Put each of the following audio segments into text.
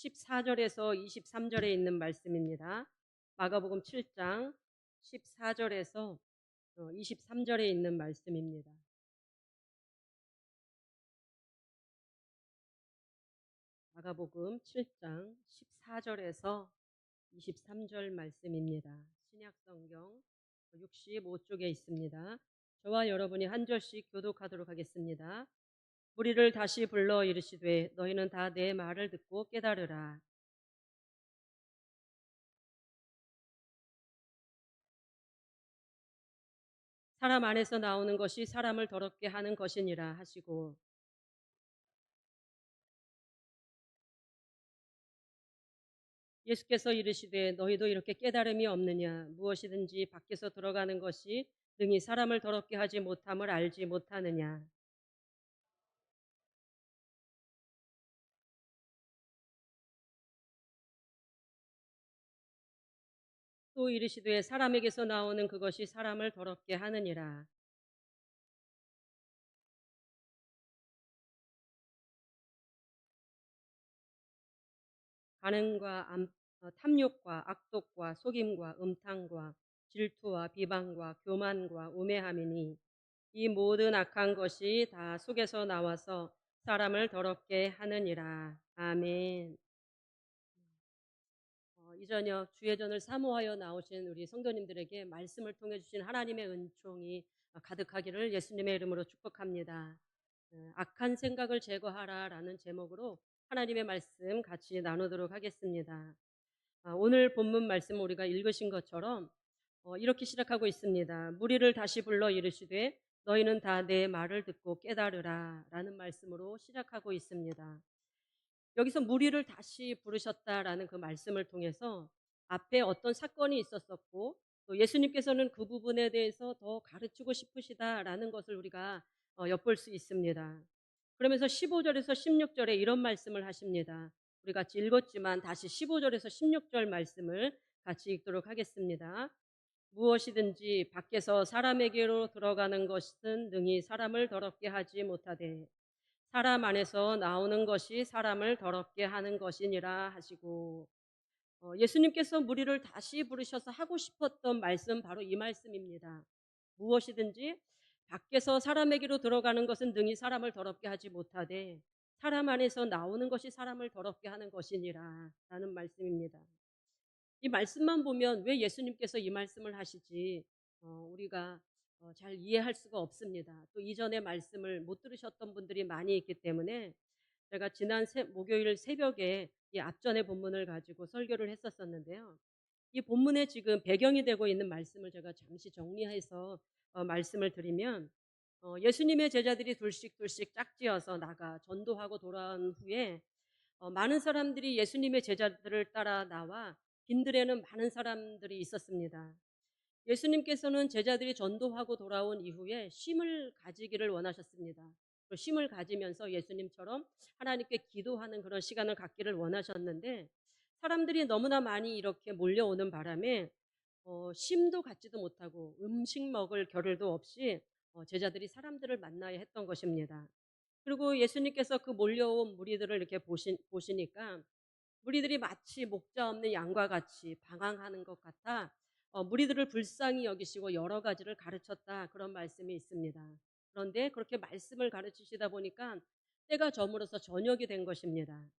14절에서 23절에 있는 말씀입니다. 마가복음 7장 14절에서 23절에 있는 말씀입니다. 마가복음 7장 14절에서 23절 말씀입니다. 신약성경 65쪽에 있습니다. 저와 여러분이 한 절씩 교독하도록 하겠습니다. 무리를 다시 불러 이르시되 너희는 다 내 말을 듣고 깨달으라. 사람 안에서 나오는 것이 사람을 더럽게 하는 것이니라 하시고, 예수께서 이르시되 너희도 이렇게 깨달음이 없느냐. 무엇이든지 밖에서 들어가는 것이 능히 사람을 더럽게 하지 못함을 알지 못하느냐. 또 이르시되 사람에게서 나오는 그것이 사람을 더럽게 하느니라. 간음과 탐욕과 악독과 속임과 음탕과 질투와 비방과 교만과 우매함이니 이 모든 악한 것이 다 속에서 나와서 사람을 더럽게 하느니라. 아멘. 이 저녁 주예전을 사모하여 나오신 우리 성도님들에게 말씀을 통해 주신 하나님의 은총이 가득하기를 예수님의 이름으로 축복합니다. 악한 생각을 제거하라라는 제목으로 하나님의 말씀 같이 나누도록 하겠습니다. 오늘 본문 말씀 우리가 읽으신 것처럼 이렇게 시작하고 있습니다. 무리를 다시 불러 이르시되 너희는 다 내 말을 듣고 깨달으라 라는 말씀으로 시작하고 있습니다. 여기서 무리를 다시 부르셨다라는 그 말씀을 통해서 앞에 어떤 사건이 있었었고 또 예수님께서는 그 부분에 대해서 더 가르치고 싶으시다라는 것을 우리가 엿볼 수 있습니다. 그러면서 15절에서 16절에 이런 말씀을 하십니다. 우리 같이 읽었지만 다시 15절에서 16절 말씀을 같이 읽도록 하겠습니다. 무엇이든지 밖에서 사람에게로 들어가는 것은 능히 사람을 더럽게 하지 못하되 사람 안에서 나오는 것이 사람을 더럽게 하는 것이니라 하시고, 예수님께서 무리를 다시 부르셔서 하고 싶었던 말씀 바로 이 말씀입니다. 무엇이든지 밖에서 사람에게로 들어가는 것은 능히 사람을 더럽게 하지 못하되 사람 안에서 나오는 것이 사람을 더럽게 하는 것이니라 라는 말씀입니다. 이 말씀만 보면 왜 예수님께서 이 말씀을 하시지 우리가 잘 이해할 수가 없습니다. 또 이전의 말씀을 못 들으셨던 분들이 많이 있기 때문에 제가 지난 목요일 새벽에 이 앞전의 본문을 가지고 설교를 했었었는데요. 이 본문에 지금 배경이 되고 있는 말씀을 제가 잠시 정리해서 말씀을 드리면, 예수님의 제자들이 둘씩 짝지어서 나가 전도하고 돌아온 후에 많은 사람들이 예수님의 제자들을 따라 나와 빈들에는 많은 사람들이 있었습니다. 예수님께서는 제자들이 전도하고 돌아온 이후에 쉼을 가지기를 원하셨습니다. 그 쉼을 가지면서 예수님처럼 하나님께 기도하는 그런 시간을 갖기를 원하셨는데, 사람들이 너무나 많이 이렇게 몰려오는 바람에 쉼도 갖지도 못하고 음식 먹을 겨를도 없이 제자들이 사람들을 만나야 했던 것입니다. 그리고 예수님께서 그 몰려온 무리들을 이렇게 보시니까 무리들이 마치 목자 없는 양과 같이 방황하는 것 같아 무리들을 불쌍히 여기시고 여러 가지를 가르쳤다, 그런 말씀이 있습니다. 그런데 그렇게 말씀을 가르치시다 보니까 때가 저물어서 저녁이 된 것입니다.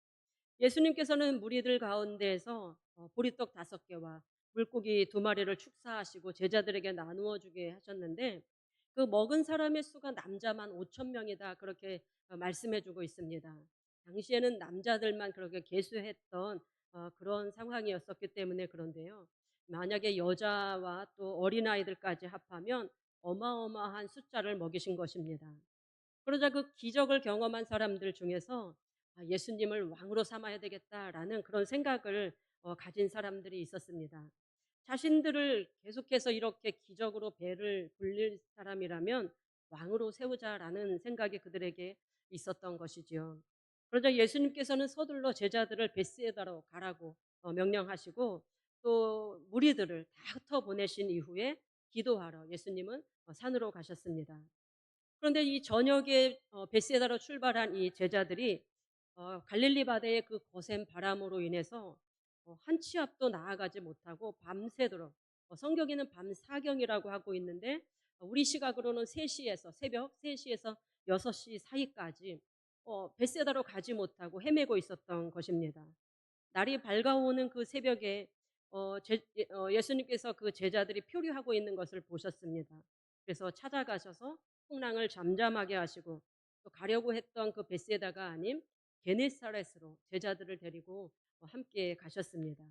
예수님께서는 무리들 가운데에서 보리떡 5개와 물고기 2마리를 축사하시고 제자들에게 나누어 주게 하셨는데, 그 먹은 사람의 수가 남자만 5천 명이다, 그렇게 말씀해 주고 있습니다. 당시에는 남자들만 그렇게 계수했던 그런 상황이었었기 때문에 그런데요. 만약에 여자와 또 어린아이들까지 합하면 어마어마한 숫자를 먹이신 것입니다. 그러자 그 기적을 경험한 사람들 중에서 예수님을 왕으로 삼아야 되겠다라는 그런 생각을 가진 사람들이 있었습니다. 자신들을 계속해서 이렇게 기적으로 배를 불릴 사람이라면 왕으로 세우자라는 생각이 그들에게 있었던 것이지요. 그러자 예수님께서는 서둘러 제자들을 벳사이다로 가라고 명령하시고 또 무리들을 다 흩어보내신 이후에 기도하러 예수님은 산으로 가셨습니다. 그런데 이 저녁에 벳사이다로 출발한 이 제자들이 갈릴리 바다의 그 거센 바람으로 인해서 한 치 앞도 나아가지 못하고 밤새도록, 성경에는 밤사경이라고 하고 있는데 우리 시각으로는 3 시에서 새벽 3 시에서 6시 사이까지 벳세다로 가지 못하고 헤매고 있었던 것입니다. 날이 밝아오는 그 새벽에 예수님께서 그 제자들이 표류하고 있는 것을 보셨습니다. 그래서 찾아가셔서 풍랑을 잠잠하게 하시고 또 가려고 했던 그 벳세다가 아닌 게네사렛으로 제자들을 데리고 함께 가셨습니다.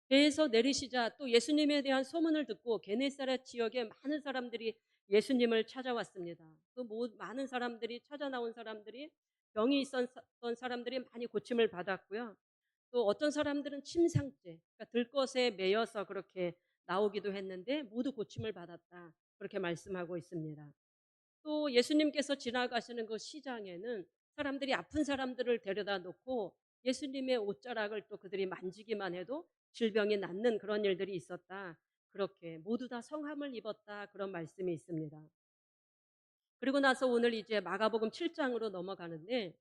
배에서 내리시자 또 예수님에 대한 소문을 듣고 게네사렛 지역에 많은 사람들이 예수님을 찾아왔습니다. 그 많은 사람들이 찾아 나온 사람들이 병이 있었던 사람들이 많이 고침을 받았고요. 또 어떤 사람들은 침상죄, 그러니까 들것에 매여서 그렇게 나오기도 했는데 모두 고침을 받았다. 그렇게 말씀하고 있습니다. 또 예수님께서 지나가시는 그 시장에는 사람들이 아픈 사람들을 데려다 놓고 예수님의 옷자락을 또 그들이 만지기만 해도 질병이 낫는 그런 일들이 있었다. 그렇게 모두 다 성함을 입었다. 그런 말씀이 있습니다. 그리고 나서 오늘 이제 마가복음 7장으로 넘어가는데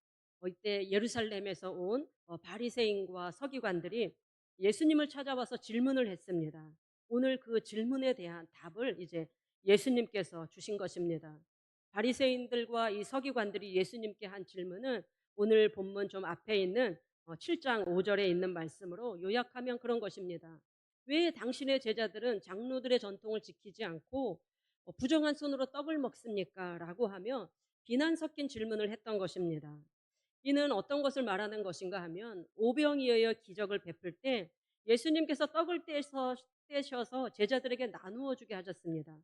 이때 예루살렘에서 온 바리새인과 서기관들이 예수님을 찾아와서 질문을 했습니다. 오늘 그 질문에 대한 답을 이제 예수님께서 주신 것입니다. 바리새인들과 이 서기관들이 예수님께 한 질문은 오늘 본문 좀 앞에 있는 7장 5절에 있는 말씀으로 요약하면 그런 것입니다. 왜 당신의 제자들은 장로들의 전통을 지키지 않고 부정한 손으로 떡을 먹습니까? 라고 하며 비난 섞인 질문을 했던 것입니다. 이는 어떤 것을 말하는 것인가 하면 오병이어의 기적을 베풀 때 예수님께서 떡을 떼셔서 제자들에게 나누어 주게 하셨습니다.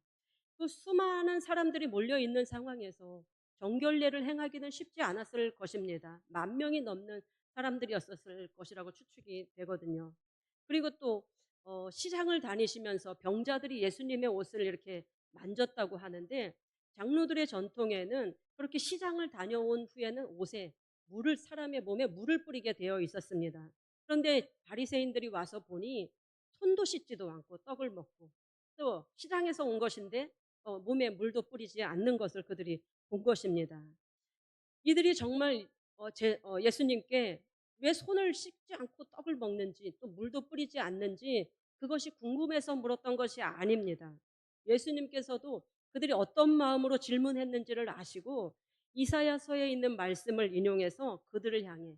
그 수많은 사람들이 몰려 있는 상황에서 정결례를 행하기는 쉽지 않았을 것입니다. 10,000명이 넘는 사람들이었을 것이라고 추측이 되거든요. 그리고 또 시장을 다니시면서 병자들이 예수님의 옷을 이렇게 만졌다고 하는데 장로들의 전통에는 그렇게 시장을 다녀온 후에는 옷에 사람의 몸에 물을 뿌리게 되어 있었습니다. 그런데 바리새인들이 와서 보니 손도 씻지도 않고 떡을 먹고 또 시장에서 온 것인데 몸에 물도 뿌리지 않는 것을 그들이 본 것입니다. 이들이 정말 예수님께 왜 손을 씻지 않고 떡을 먹는지 또 물도 뿌리지 않는지 그것이 궁금해서 물었던 것이 아닙니다. 예수님께서도 그들이 어떤 마음으로 질문했는지를 아시고 이사야서에 있는 말씀을 인용해서 그들을 향해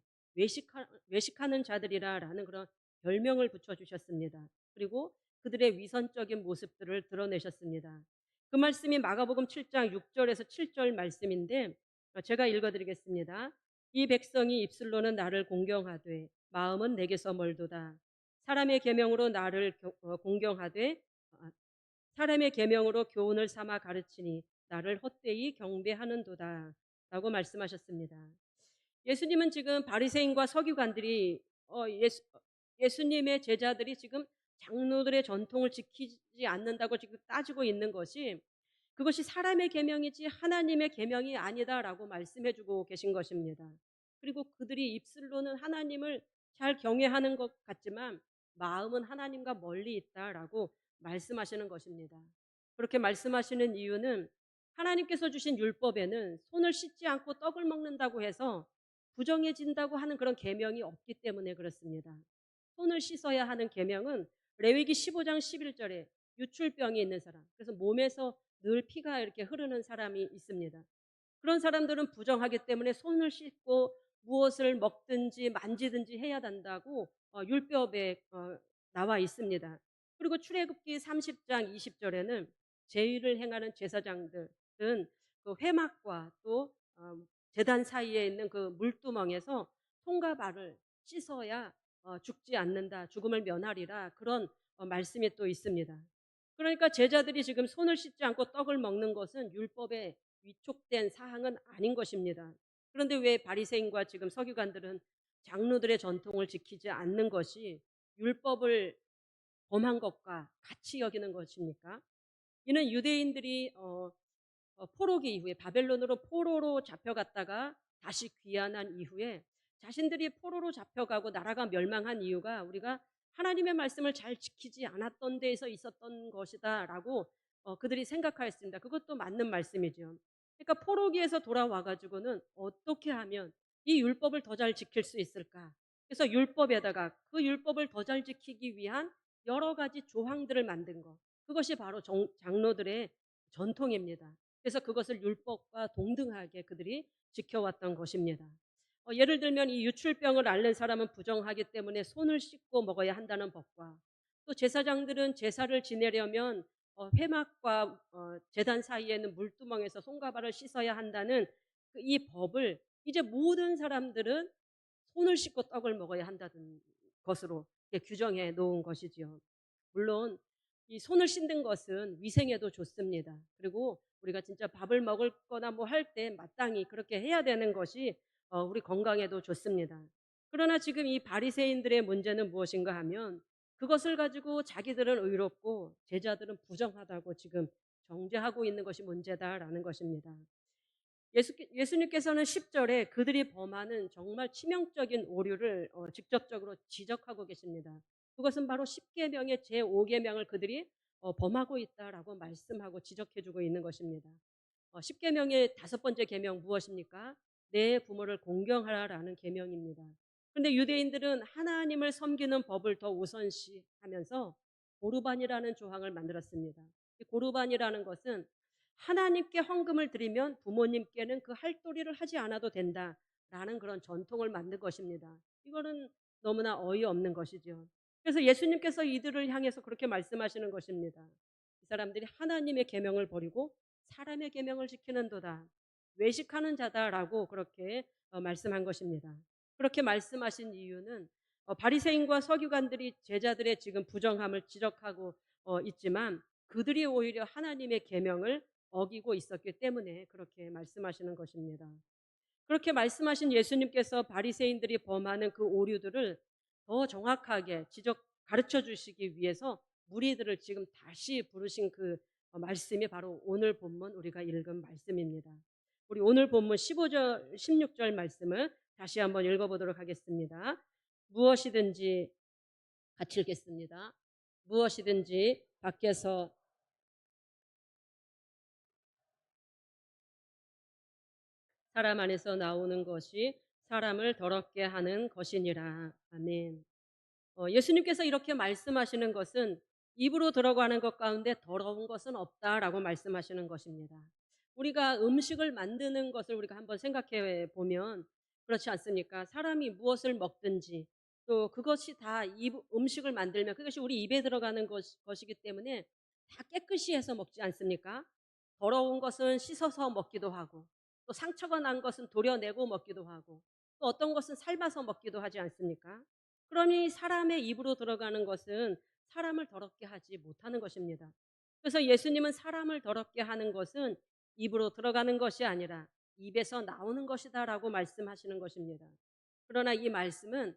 외식하는 자들이라라는 그런 별명을 붙여주셨습니다. 그리고 그들의 위선적인 모습들을 드러내셨습니다. 그 말씀이 마가복음 7장 6절에서 7절 말씀인데 제가 읽어드리겠습니다. 이 백성이 입술로는 나를 공경하되 마음은 내게서 멀도다. 사람의 계명으로 나를 공경하되 사람의 계명으로 교훈을 삼아 가르치니 나를 헛되이 경배하는도다. 라고 말씀하셨습니다. 예수님은 지금 바리새인과 서기관들이 예수님의 제자들이 지금 장로들의 전통을 지키지 않는다고 지금 따지고 있는 것이 그것이 사람의 계명이지 하나님의 계명이 아니다라고 말씀해 주고 계신 것입니다. 그리고 그들이 입술로는 하나님을 잘 경외하는 것 같지만 마음은 하나님과 멀리 있다라고 말씀하시는 것입니다. 그렇게 말씀하시는 이유는 하나님께서 주신 율법에는 손을 씻지 않고 떡을 먹는다고 해서 부정해진다고 하는 그런 계명이 없기 때문에 그렇습니다. 손을 씻어야 하는 계명은 레위기 15장 11절에 유출병이 있는 사람, 그래서 몸에서 늘 피가 이렇게 흐르는 사람이 있습니다. 그런 사람들은 부정하기 때문에 손을 씻고 무엇을 먹든지 만지든지 해야 한다고 율법에 나와 있습니다. 그리고 출애굽기 30장 20절에는 제의를 행하는 제사장들은 그 회막과 또 제단 사이에 있는 그 물두멍에서 손과 발을 씻어야 죽지 않는다, 죽음을 면하리라, 그런 말씀이 또 있습니다. 그러니까 제자들이 지금 손을 씻지 않고 떡을 먹는 것은 율법에 위촉된 사항은 아닌 것입니다. 그런데 왜 바리새인과 지금 서기관들은 장로들의 전통을 지키지 않는 것이 율법을 범한 것과 같이 여기는 것입니까? 이는 유대인들이 포로기 이후에 바벨론으로 포로로 잡혀갔다가 다시 귀환한 이후에 자신들이 포로로 잡혀가고 나라가 멸망한 이유가 우리가 하나님의 말씀을 잘 지키지 않았던 데에서 있었던 것이다라고 그들이 생각하였습니다. 그것도 맞는 말씀이죠. 그러니까 포로기에서 돌아와 가지고는 어떻게 하면 이 율법을 더 잘 지킬 수 있을까? 그래서 율법에다가 그 율법을 더 잘 지키기 위한 여러 가지 조항들을 만든 거. 그것이 바로 장로들의 전통입니다. 그래서 그것을 율법과 동등하게 그들이 지켜왔던 것입니다. 예를 들면 이 유출병을 앓는 사람은 부정하기 때문에 손을 씻고 먹어야 한다는 법과, 또 제사장들은 제사를 지내려면 회막과 제단 사이에는 물두멍에서 손과 발을 씻어야 한다는 이 법을 이제 모든 사람들은 손을 씻고 떡을 먹어야 한다는 것으로 규정해 놓은 것이지요. 물론 이 손을 씻는 것은 위생에도 좋습니다. 그리고 우리가 진짜 밥을 먹을 거나 뭐 할 때 마땅히 그렇게 해야 되는 것이 우리 건강에도 좋습니다. 그러나 지금 이 바리새인들의 문제는 무엇인가 하면 그것을 가지고 자기들은 의롭고 제자들은 부정하다고 지금 정죄하고 있는 것이 문제다라는 것입니다. 예수님께서는 10절에 그들이 범하는 정말 치명적인 오류를 직접적으로 지적하고 계십니다. 그것은 바로 10계명의 제5계명을 그들이 범하고 있다라고 말씀하고 지적해주고 있는 것입니다. 10계명의 다섯 번째 계명 무엇입니까? 내 부모를 공경하라라는 계명입니다. 그런데 유대인들은 하나님을 섬기는 법을 더 우선시하면서 고르반이라는 조항을 만들었습니다. 이 고르반이라는 것은 하나님께 헌금을 드리면 부모님께는 그 할도리를 하지 않아도 된다라는 그런 전통을 만든 것입니다. 이거는 너무나 어이없는 것이죠. 그래서 예수님께서 이들을 향해서 그렇게 말씀하시는 것입니다. 이 사람들이 하나님의 계명을 버리고 사람의 계명을 지키는도다. 외식하는 자다라고 그렇게 말씀한 것입니다. 그렇게 말씀하신 이유는 바리새인과 서기관들이 제자들의 지금 부정함을 지적하고 있지만 그들이 오히려 하나님의 계명을 어기고 있었기 때문에 그렇게 말씀하시는 것입니다. 그렇게 말씀하신 예수님께서 바리새인들이 범하는 그 오류들을 더 정확하게 가르쳐 주시기 위해서 무리들을 지금 다시 부르신 그 말씀이 바로 오늘 본문 우리가 읽은 말씀입니다. 우리 오늘 본문 15절, 16절 말씀을 다시 한번 읽어보도록 하겠습니다. 무엇이든지 같이 읽겠습니다. 무엇이든지 밖에서 사람 안에서 나오는 것이 사람을 더럽게 하는 것이니라. 아멘. 예수님께서 이렇게 말씀하시는 것은 입으로 들어가는 것 가운데 더러운 것은 없다라고 말씀하시는 것입니다. 우리가 음식을 만드는 것을 우리가 한번 생각해 보면 그렇지 않습니까? 사람이 무엇을 먹든지 또 그것이 다 음식을 만들면 그것이 우리 입에 들어가는 것이기 때문에 다 깨끗이 해서 먹지 않습니까? 더러운 것은 씻어서 먹기도 하고 또 상처가 난 것은 도려내고 먹기도 하고 또 어떤 것은 삶아서 먹기도 하지 않습니까? 그러니 사람의 입으로 들어가는 것은 사람을 더럽게 하지 못하는 것입니다. 그래서 예수님은 사람을 더럽게 하는 것은 입으로 들어가는 것이 아니라 입에서 나오는 것이다라고 말씀하시는 것입니다. 그러나 이 말씀은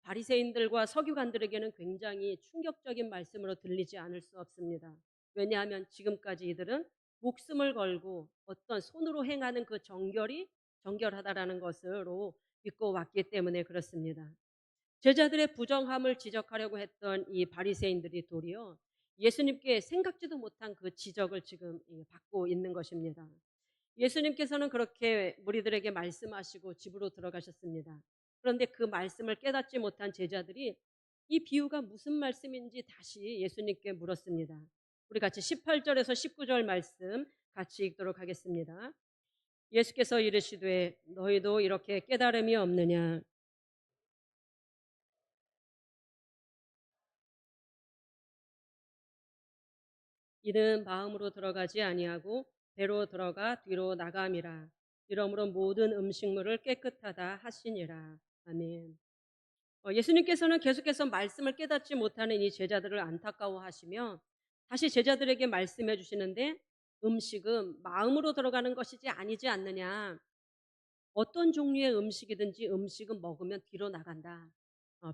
바리새인들과 서기관들에게는 굉장히 충격적인 말씀으로 들리지 않을 수 없습니다. 왜냐하면 지금까지 이들은 목숨을 걸고 어떤 손으로 행하는 그 정결이 정결하다라는 것으로 믿고 왔기 때문에 그렇습니다. 제자들의 부정함을 지적하려고 했던 이 바리새인들이 도리어 예수님께 생각지도 못한 그 지적을 지금 받고 있는 것입니다. 예수님께서는 그렇게 무리들에게 말씀하시고 집으로 들어가셨습니다. 그런데 그 말씀을 깨닫지 못한 제자들이 이 비유가 무슨 말씀인지 다시 예수님께 물었습니다. 우리 같이 18절에서 19절 말씀 같이 읽도록 하겠습니다. 예수께서 이르시되 너희도 이렇게 깨달음이 없느냐. 이는 마음으로 들어가지 아니하고 배로 들어가 뒤로 나감이라. 이러므로 모든 음식물을 깨끗하다 하시니라. 아멘. 예수님께서는 계속해서 말씀을 깨닫지 못하는 이 제자들을 안타까워하시며 다시 제자들에게 말씀해 주시는데 음식은 마음으로 들어가는 것이지 아니지 않느냐. 어떤 종류의 음식이든지 음식은 먹으면 뒤로 나간다.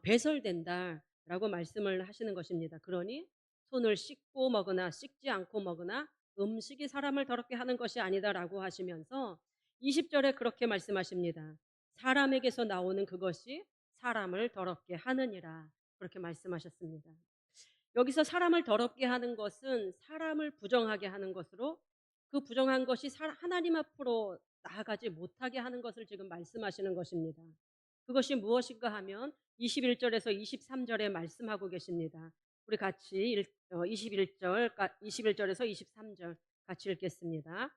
배설된다라고 말씀을 하시는 것입니다. 그러니 손을 씻고 먹으나 씻지 않고 먹으나 음식이 사람을 더럽게 하는 것이 아니다라고 하시면서 20절에 그렇게 말씀하십니다. 사람에게서 나오는 그것이 사람을 더럽게 하느니라. 그렇게 말씀하셨습니다. 여기서 사람을 더럽게 하는 것은 사람을 부정하게 하는 것으로 그 부정한 것이 하나님 앞으로 나아가지 못하게 하는 것을 지금 말씀하시는 것입니다. 그것이 무엇인가 하면 21절에서 23절에 말씀하고 계십니다. 우리 같이 21절에서 23절 같이 읽겠습니다.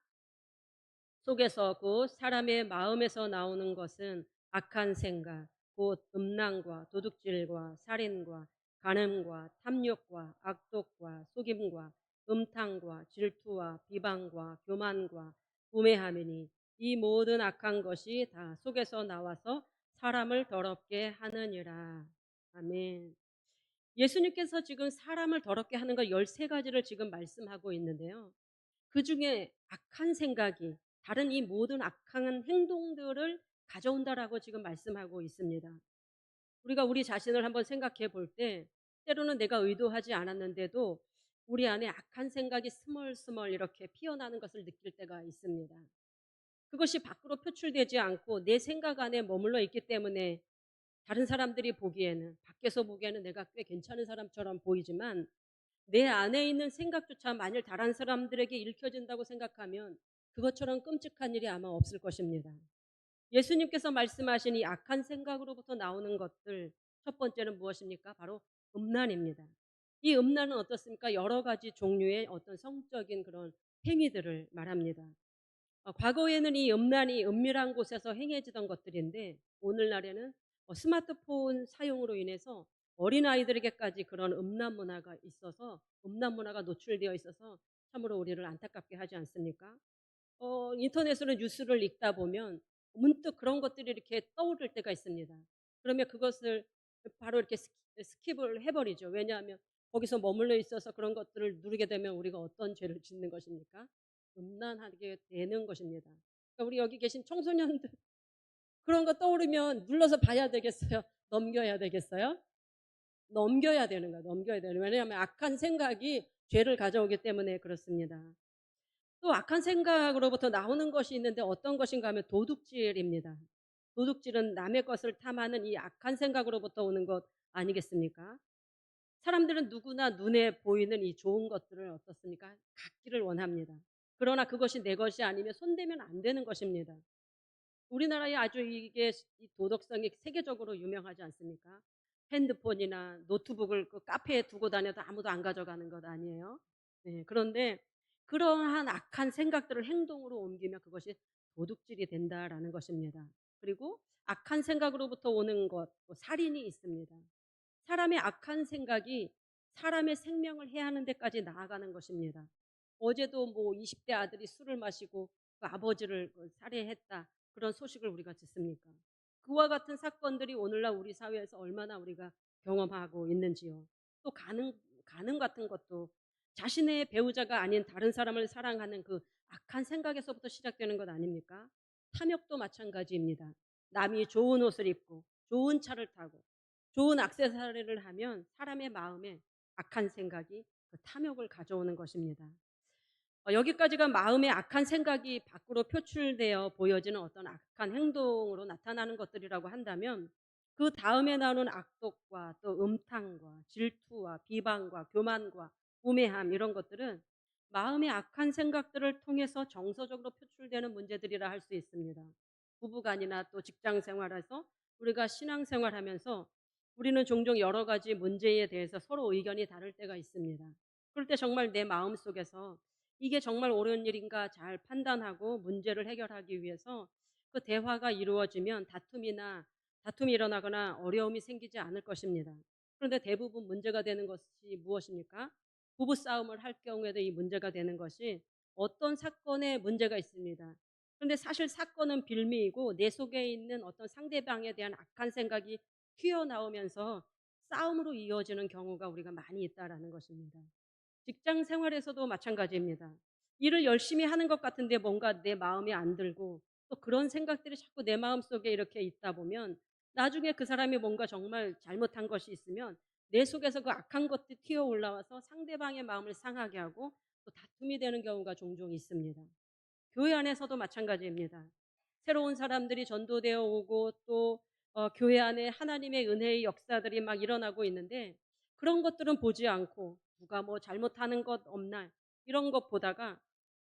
속에서 곧 사람의 마음에서 나오는 것은 악한 생각, 곧 음란과 도둑질과 살인과 간음과 탐욕과 악독과 속임과 음탕과 질투와 비방과 교만과 우매함이니 이 모든 악한 것이 다 속에서 나와서 사람을 더럽게 하느니라. 아멘. 예수님께서 지금 사람을 더럽게 하는 것 13가지를 지금 말씀하고 있는데요. 그중에 악한 생각이 다른 이 모든 악한 행동들을 가져온다라고 지금 말씀하고 있습니다. 우리가 우리 자신을 한번 생각해 볼 때 때로는 내가 의도하지 않았는데도 우리 안에 악한 생각이 스멀스멀 이렇게 피어나는 것을 느낄 때가 있습니다. 그것이 밖으로 표출되지 않고 내 생각 안에 머물러 있기 때문에 다른 사람들이 보기에는, 밖에서 보기에는 내가 꽤 괜찮은 사람처럼 보이지만 내 안에 있는 생각조차 만일 다른 사람들에게 읽혀진다고 생각하면 그것처럼 끔찍한 일이 아마 없을 것입니다. 예수님께서 말씀하신 이 악한 생각으로부터 나오는 것들, 첫 번째는 무엇입니까? 바로 음란입니다. 이 음란은 어떻습니까? 여러 가지 종류의 어떤 성적인 그런 행위들을 말합니다. 과거에는 이 음란이 은밀한 곳에서 행해지던 것들인데 오늘날에는 스마트폰 사용으로 인해서 어린아이들에게까지 그런 음란 문화가 있어서, 음란 문화가 노출되어 있어서 참으로 우리를 안타깝게 하지 않습니까? 인터넷으로 뉴스를 읽다 보면 문득 그런 것들이 이렇게 떠오를 때가 있습니다. 그러면 그것을 바로 이렇게 스킵을 해버리죠. 왜냐하면 거기서 머물러 있어서 그런 것들을 누르게 되면 우리가 어떤 죄를 짓는 것입니까? 음란하게 되는 것입니다. 그러니까 우리 여기 계신 청소년들 그런 거 떠오르면 눌러서 봐야 되겠어요? 넘겨야 되겠어요? 넘겨야 되는 거예요. 넘겨야 되는 거예요. 왜냐하면 악한 생각이 죄를 가져오기 때문에 그렇습니다. 또 악한 생각으로부터 나오는 것이 있는데 어떤 것인가 하면 도둑질입니다. 도둑질은 남의 것을 탐하는 이 악한 생각으로부터 오는 것 아니겠습니까? 사람들은 누구나 눈에 보이는 이 좋은 것들을 어떻습니까? 갖기를 원합니다. 그러나 그것이 내 것이 아니면 손대면 안 되는 것입니다. 우리나라에 아주 이게 이 도덕성이 세계적으로 유명하지 않습니까? 핸드폰이나 노트북을 그 카페에 두고 다녀도 아무도 안 가져가는 것 아니에요? 네, 그런데 그러한 악한 생각들을 행동으로 옮기면 그것이 도둑질이 된다라는 것입니다. 그리고 악한 생각으로부터 오는 것, 또 살인이 있습니다. 사람의 악한 생각이 사람의 생명을 해하는 데까지 나아가는 것입니다. 어제도 뭐 20대 아들이 술을 마시고 그 아버지를 살해했다. 그런 소식을 우리가 듣습니까? 그와 같은 사건들이 오늘날 우리 사회에서 얼마나 우리가 경험하고 있는지요. 또 가능 같은 것도 자신의 배우자가 아닌 다른 사람을 사랑하는 그 악한 생각에서부터 시작되는 것 아닙니까? 탐욕도 마찬가지입니다. 남이 좋은 옷을 입고 좋은 차를 타고 좋은 액세서리를 하면 사람의 마음에 악한 생각이 그 탐욕을 가져오는 것입니다. 여기까지가 마음의 악한 생각이 밖으로 표출되어 보여지는 어떤 악한 행동으로 나타나는 것들이라고 한다면 그 다음에 나오는 악독과 또 음탕과 질투와 비방과 교만과 우매함 이런 것들은 마음의 악한 생각들을 통해서 정서적으로 표출되는 문제들이라 할 수 있습니다. 부부간이나 또 직장 생활에서 우리가 신앙 생활하면서 우리는 종종 여러 가지 문제에 대해서 서로 의견이 다를 때가 있습니다. 그럴 때 정말 내 마음속에서 이게 정말 옳은 일인가 잘 판단하고 문제를 해결하기 위해서 그 대화가 이루어지면 다툼이 일어나거나 어려움이 생기지 않을 것입니다. 그런데 대부분 문제가 되는 것이 무엇입니까? 부부 싸움을 할 경우에도 이 문제가 되는 것이 어떤 사건에 문제가 있습니다. 그런데 사실 사건은 빌미이고 내 속에 있는 어떤 상대방에 대한 악한 생각이 튀어나오면서 싸움으로 이어지는 경우가 우리가 많이 있다라는 것입니다. 직장 생활에서도 마찬가지입니다. 일을 열심히 하는 것 같은데 뭔가 내 마음에 안 들고 또 그런 생각들이 자꾸 내 마음속에 이렇게 있다 보면 나중에 그 사람이 뭔가 정말 잘못한 것이 있으면 내 속에서 그 악한 것들이 튀어 올라와서 상대방의 마음을 상하게 하고 또 다툼이 되는 경우가 종종 있습니다. 교회 안에서도 마찬가지입니다. 새로운 사람들이 전도되어 오고 또 교회 안에 하나님의 은혜의 역사들이 막 일어나고 있는데 그런 것들은 보지 않고 누가 뭐 잘못하는 것 없나 이런 것 보다가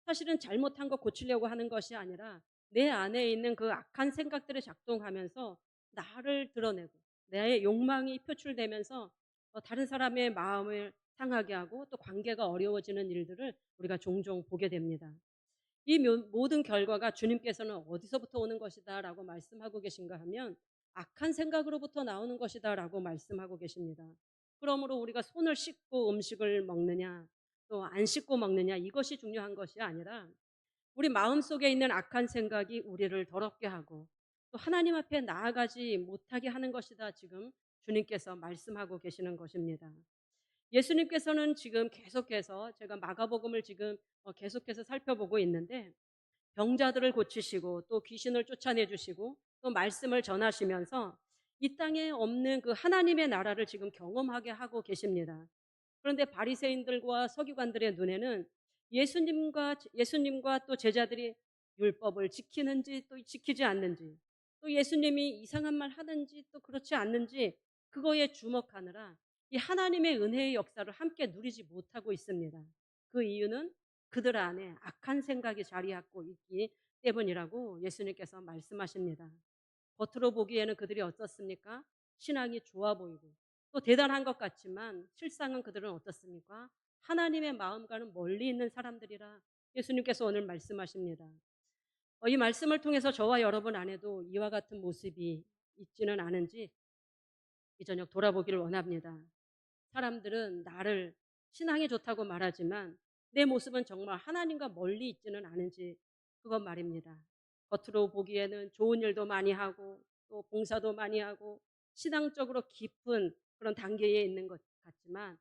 사실은 잘못한 것 고치려고 하는 것이 아니라 내 안에 있는 그 악한 생각들이 작동하면서 나를 드러내고 내 욕망이 표출되면서 다른 사람의 마음을 상하게 하고 또 관계가 어려워지는 일들을 우리가 종종 보게 됩니다. 이 모든 결과가 주님께서는 어디서부터 오는 것이다라고 말씀하고 계신가 하면 악한 생각으로부터 나오는 것이다라고 말씀하고 계십니다. 그러므로 우리가 손을 씻고 음식을 먹느냐 또 안 씻고 먹느냐 이것이 중요한 것이 아니라 우리 마음속에 있는 악한 생각이 우리를 더럽게 하고 또 하나님 앞에 나아가지 못하게 하는 것이다 지금 주님께서 말씀하고 계시는 것입니다. 예수님께서는 지금 계속해서 제가 마가복음을 지금 계속해서 살펴보고 있는데 병자들을 고치시고 또 귀신을 쫓아내 주시고 또 말씀을 전하시면서 이 땅에 없는 그 하나님의 나라를 지금 경험하게 하고 계십니다. 그런데 바리새인들과 서기관들의 눈에는 예수님과 또 제자들이 율법을 지키는지 또 지키지 않는지 또 예수님이 이상한 말 하는지 또 그렇지 않는지 그거에 주목하느라 이 하나님의 은혜의 역사를 함께 누리지 못하고 있습니다. 그 이유는 그들 안에 악한 생각이 자리하고 있기 때문이라고 예수님께서 말씀하십니다. 겉으로 보기에는 그들이 어떻습니까? 신앙이 좋아 보이고 또 대단한 것 같지만 실상은 그들은 어떻습니까? 하나님의 마음과는 멀리 있는 사람들이라 예수님께서 오늘 말씀하십니다. 이 말씀을 통해서 저와 여러분 안에도 이와 같은 모습이 있지는 않은지 이 저녁 돌아보기를 원합니다. 사람들은 나를 신앙이 좋다고 말하지만 내 모습은 정말 하나님과 멀리 있지는 않은지 그것 말입니다. 겉으로 보기에는 좋은 일도 많이 하고 또 봉사도 많이 하고 신앙적으로 깊은 그런 단계에 있는 것 같지만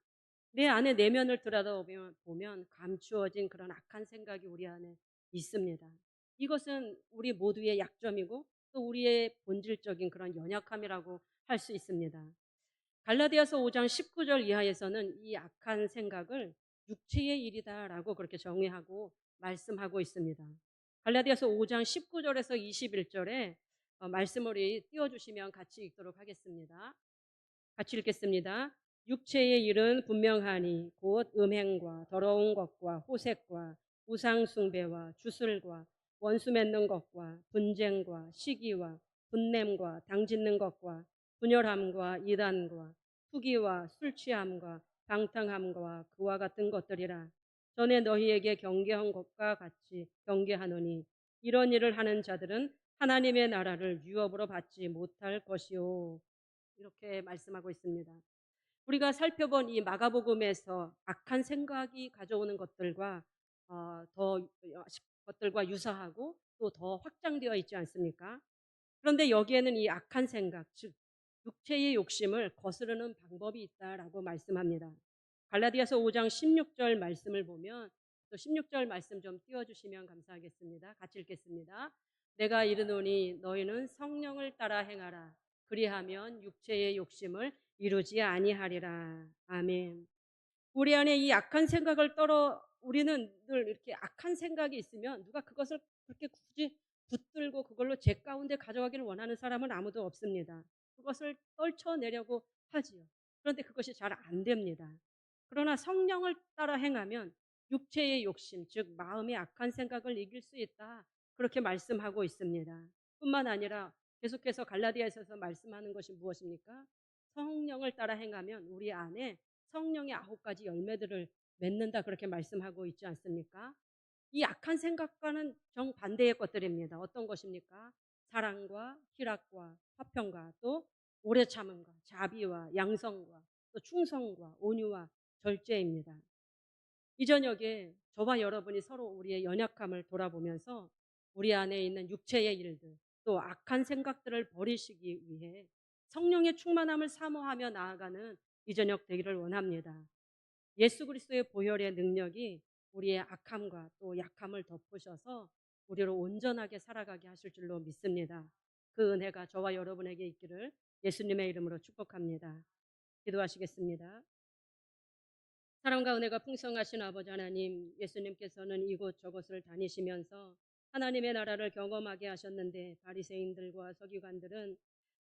내 안에 내면을 들여다보면 감추어진 그런 악한 생각이 우리 안에 있습니다. 이것은 우리 모두의 약점이고 또 우리의 본질적인 그런 연약함이라고 할 수 있습니다. 갈라디아서 5장 19절 이하에서는 이 악한 생각을 육체의 일이다라고 그렇게 정의하고 말씀하고 있습니다. 갈라디아서 5장 19절에서 21절에 말씀을 띄워주시면 같이 읽도록 하겠습니다. 같이 읽겠습니다. 육체의 일은 분명하니 곧 음행과 더러운 것과 호색과 우상 숭배와 주술과 원수 맺는 것과 분쟁과 시기와 분냄과 당짓는 것과 분열함과 이단과 투기와 술 취함과 방탕함과 그와 같은 것들이라. 전에 너희에게 경계한 것과 같이 경계하노니 이런 일을 하는 자들은 하나님의 나라를 유업으로 받지 못할 것이요. 이렇게 말씀하고 있습니다. 우리가 살펴본 이 마가복음에서 악한 생각이 가져오는 것들과 더 것들과 유사하고 또 더 확장되어 있지 않습니까? 그런데 여기에는 이 악한 생각, 즉 육체의 욕심을 거스르는 방법이 있다라고 말씀합니다. 갈라디아서 5장 16절 말씀을 보면 또 16절 말씀 좀 띄워주시면 감사하겠습니다. 같이 읽겠습니다. 내가 이르노니 너희는 성령을 따라 행하라. 그리하면 육체의 욕심을 이루지 아니하리라. 아멘. 우리 안에 이 악한 생각을 우리는 늘 이렇게 악한 생각이 있으면 누가 그것을 그렇게 굳이 붙들고 그걸로 제 가운데 가져가기를 원하는 사람은 아무도 없습니다. 그것을 떨쳐내려고 하지요. 그런데 그것이 잘 안 됩니다. 그러나 성령을 따라 행하면 육체의 욕심, 즉 마음의 악한 생각을 이길 수 있다. 그렇게 말씀하고 있습니다. 뿐만 아니라 계속해서 갈라디아에서 말씀하는 것이 무엇입니까? 성령을 따라 행하면 우리 안에 성령의 9가지 열매들을 맺는다 그렇게 말씀하고 있지 않습니까? 이 악한 생각과는 정반대의 것들입니다. 어떤 것입니까? 사랑과 희락과 화평과 또 오래 참음과 자비와 양성과 또 충성과 온유와 절제입니다. 이 저녁에 저와 여러분이 서로 우리의 연약함을 돌아보면서 우리 안에 있는 육체의 일들 또 악한 생각들을 버리시기 위해 성령의 충만함을 사모하며 나아가는 이 저녁 되기를 원합니다. 예수 그리스도의 보혈의 능력이 우리의 악함과 또 약함을 덮으셔서 우리를 온전하게 살아가게 하실 줄로 믿습니다. 그 은혜가 저와 여러분에게 있기를 예수님의 이름으로 축복합니다. 기도하시겠습니다. 사랑과 은혜가 풍성하신 아버지 하나님, 예수님께서는 이곳 저곳을 다니시면서 하나님의 나라를 경험하게 하셨는데 바리새인들과 서기관들은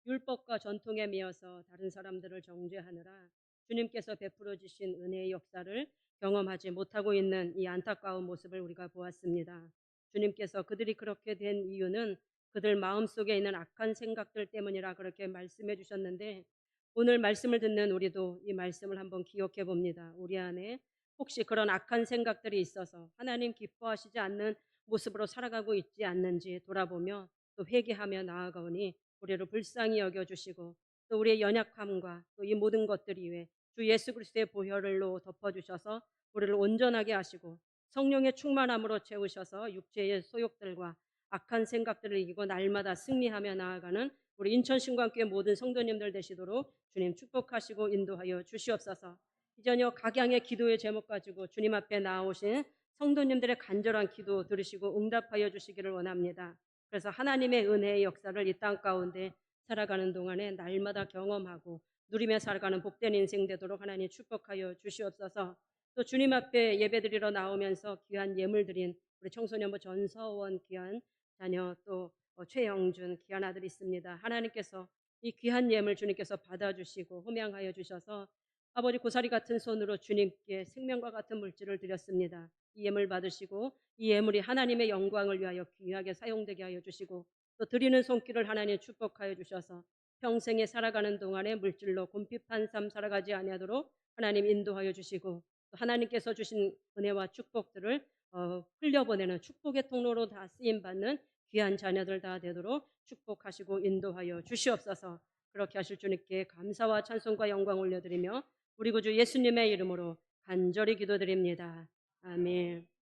율법과 전통에 미어서 다른 사람들을 정죄하느라 주님께서 베풀어 주신 은혜의 역사를 경험하지 못하고 있는 이 안타까운 모습을 우리가 보았습니다. 주님께서 그들이 그렇게 된 이유는 그들 마음속에 있는 악한 생각들 때문이라 그렇게 말씀해 주셨는데, 오늘 말씀을 듣는 우리도 이 말씀을 한번 기억해 봅니다. 우리 안에 혹시 그런 악한 생각들이 있어서 하나님 기뻐하시지 않는 모습으로 살아가고 있지 않는지 돌아보며 또 회개하며 나아가오니 우리를 불쌍히 여겨주시고, 또 우리의 연약함과 또 이 모든 것들 이외에 주 예수 그리스도의 보혈로 덮어주셔서 우리를 온전하게 하시고 성령의 충만함으로 채우셔서 육체의 소욕들과 악한 생각들을 이기고 날마다 승리하며 나아가는 우리 인천신광교회 모든 성도님들 되시도록 주님 축복하시고 인도하여 주시옵소서. 이 저녁 각양의 기도의 제목 가지고 주님 앞에 나오신 성도님들의 간절한 기도 들으시고 응답하여 주시기를 원합니다. 그래서 하나님의 은혜의 역사를 이 땅 가운데 살아가는 동안에 날마다 경험하고 누리며 살아가는 복된 인생 되도록 하나님 축복하여 주시옵소서. 또 주님 앞에 예배드리러 나오면서 귀한 예물 드린 우리 청소년부 전서원 귀한 자녀, 또 최영준 귀한 아들이 있습니다. 하나님께서 이 귀한 예물 주님께서 받아주시고 호명하여 주셔서 아버지 고사리 같은 손으로 주님께 생명과 같은 물질을 드렸습니다. 이 예물 받으시고 이 예물이 하나님의 영광을 위하여 귀하게 사용되게 하여 주시고, 또 드리는 손길을 하나님 축복하여 주셔서 평생에 살아가는 동안에 물질로 곰핍한 삶 살아가지 아니하도록 하나님 인도하여 주시고, 또 하나님께서 주신 은혜와 축복들을 흘려보내는 축복의 통로로 다 쓰임받는 귀한 자녀들 다 되도록 축복하시고 인도하여 주시옵소서. 그렇게 하실 주님께 감사와 찬송과 영광 올려드리며 우리 구주 예수님의 이름으로 간절히 기도드립니다. 아멘.